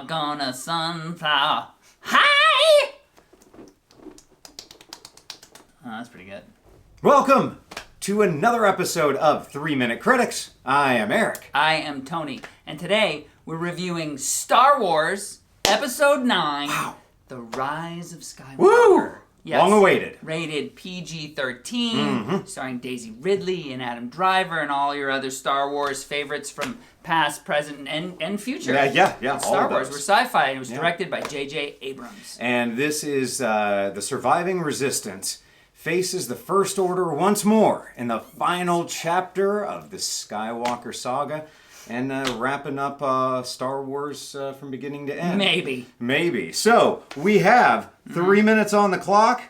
gonna sunflower. Hi! Oh, that's pretty good. Welcome to another episode of 3 Minute Critics. I am Eric. I am Tony, and today we're reviewing Star Wars Episode 9, Wow. The Rise of Skywalker. Woo! Yes. Long awaited. Rated PG-13, starring Daisy Ridley and Adam Driver and all your other Star Wars favorites from past, present, and future. Yeah. All Star of Wars those. were sci-fi, and it was directed by J.J. Abrams. And this is the surviving resistance faces the First Order once more in the final chapter of the Skywalker saga, and wrapping up Star Wars from beginning to end. Maybe. So we have 3 minutes on the clock.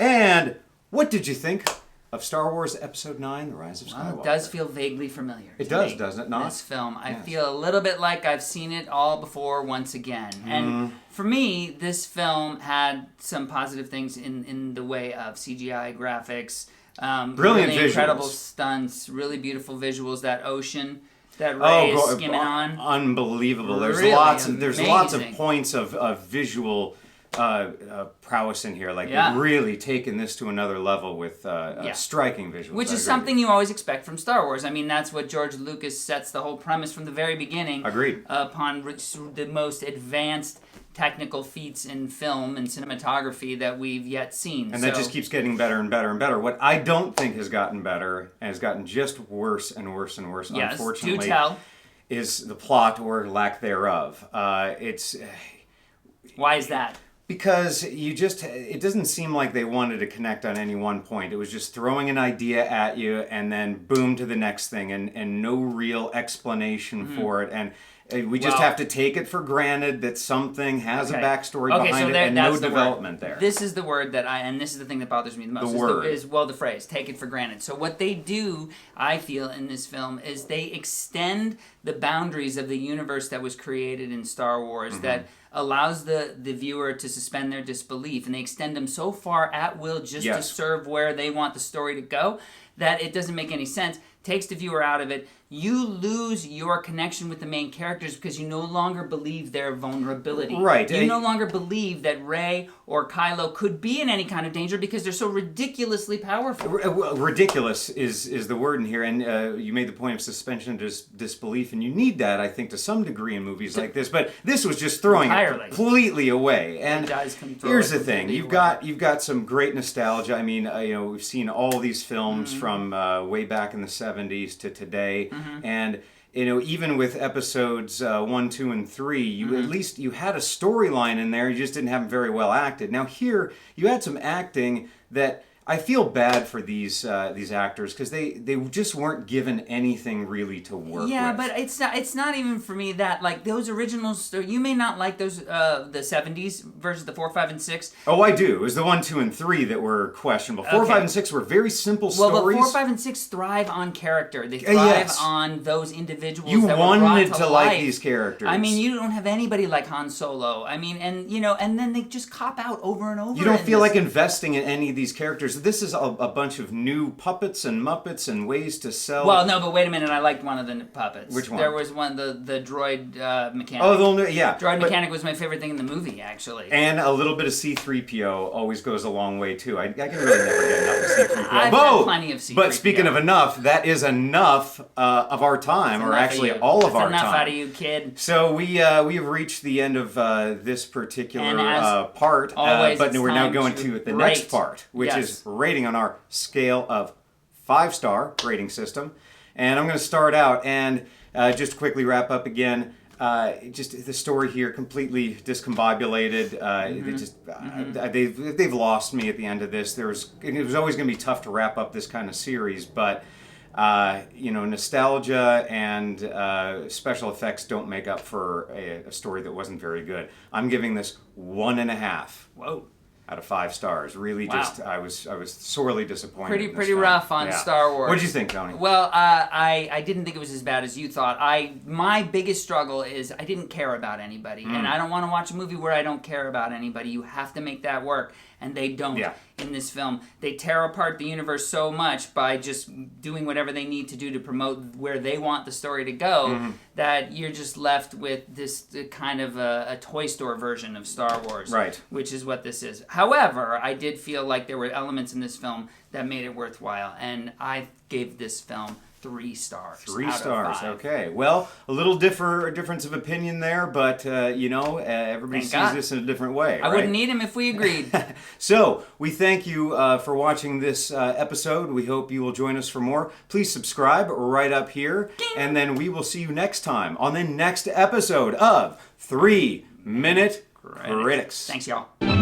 And what did you think of Star Wars Episode 9, The Rise of Skywalker? Well, it does feel vaguely familiar. It does, doesn't it not? This film. I Yes. feel a little bit like I've seen it all before once again. And for me, this film had some positive things in the way of CGI graphics. Brilliant really incredible visuals. stunts, really beautiful visuals, that ocean that Rey is skimming on. Unbelievable. There's Really lots of amazing. points of visual prowess in here. Like Yeah. they've really taken this to another level with striking visuals. Which I is agree. something you always expect from Star Wars. I mean, that's what George Lucas sets the whole premise from the very beginning. Agreed. Upon the most advanced technical feats in film and cinematography that we've yet seen. And that just keeps getting better and better and better. What I don't think has gotten better and has gotten just worse and worse and worse, Yes, unfortunately, do tell. is the plot or lack thereof. It's Why is that? because it doesn't seem like they wanted to connect on any one point. It was just throwing an idea at you and then boom to the next thing, and no real explanation for it. And we just have to take it for granted that something has a backstory behind it and no development there. This is the word that and this is the thing that bothers me the most. The phrase, take it for granted. So what they do, I feel, in this film is they extend the boundaries of the universe that was created in Star Wars that allows the viewer to suspend their disbelief, and they extend them so far at will just to serve where they want the story to go that it doesn't make any sense. Takes the viewer out of it. You lose your connection with the main characters because you no longer believe their vulnerability. Right. You no longer believe that Rey or Kylo could be in any kind of danger because they're so ridiculously powerful. Ridiculous is the word in here, and you made the point of suspension of disbelief, and you need that, I think, to some degree in movies like this. But this was just throwing it completely away. And here's the thing: you've got some great nostalgia. I mean, we've seen all these films from way back in the '70s to today, and even with episodes 1, 2, and 3, at least you had a storyline in there. You just didn't have them very well acted. Now here, you had some acting that I feel bad for these actors because they just weren't given anything really to work with. Yeah, but it's not even for me that, like, those originals. You may not like those the '70s versus the 4, 5, and 6. Oh, I do. It was the 1, 2, and 3 that were questionable. 4, 5, and 6 were very simple stories. Well, but 4, 5, and 6 thrive on character. They thrive on those individuals. You that were brought wanted to life. like these characters. I mean, you don't have anybody like Han Solo. I mean, and then they just cop out over and over. You don't feel like investing in any of these characters. This is a bunch of new puppets and Muppets and ways to sell. Well, no, but wait a minute. I liked one of the puppets. Which one? There was one, the droid mechanic. Oh, Droid mechanic was my favorite thing in the movie, actually. And a little bit of C-3PO always goes a long way, too. I can really never get enough of C-3PO. I've had plenty of C-3PO. But speaking of enough, that is enough of our time, or actually all of our time. That's enough out of you, kid. So we have reached the end of this particular part, but we're now going to the next part, which is rating on our scale of 5-star rating system. And I'm going to start out and just to quickly wrap up again. Just the story here completely discombobulated. They've lost me at the end of this. It was always going to be tough to wrap up this kind of series, but nostalgia and special effects don't make up for a story that wasn't very good. I'm giving this 1.5. Whoa. Out of 5 stars. Really, just I was sorely disappointed. Pretty rough on Star Wars. What did you think, Tony? Well, I didn't think it was as bad as you thought. My biggest struggle is I didn't care about anybody, and I don't want to watch a movie where I don't care about anybody. You have to make that work. and they don't in this film. They tear apart the universe so much by just doing whatever they need to do to promote where they want the story to go that you're just left with this kind of a toy store version of Star Wars, which is what this is. However, I did feel like there were elements in this film that made it worthwhile, and I gave this film 3 stars. 3 stars. Okay. Well, a little difference of opinion there, but everybody sees this in a different way. I wouldn't need him if we agreed. So we thank you for watching this episode. We hope you will join us for more. Please subscribe right up here, and then we will see you next time on the next episode of 3 Minute Critics. Thanks, y'all.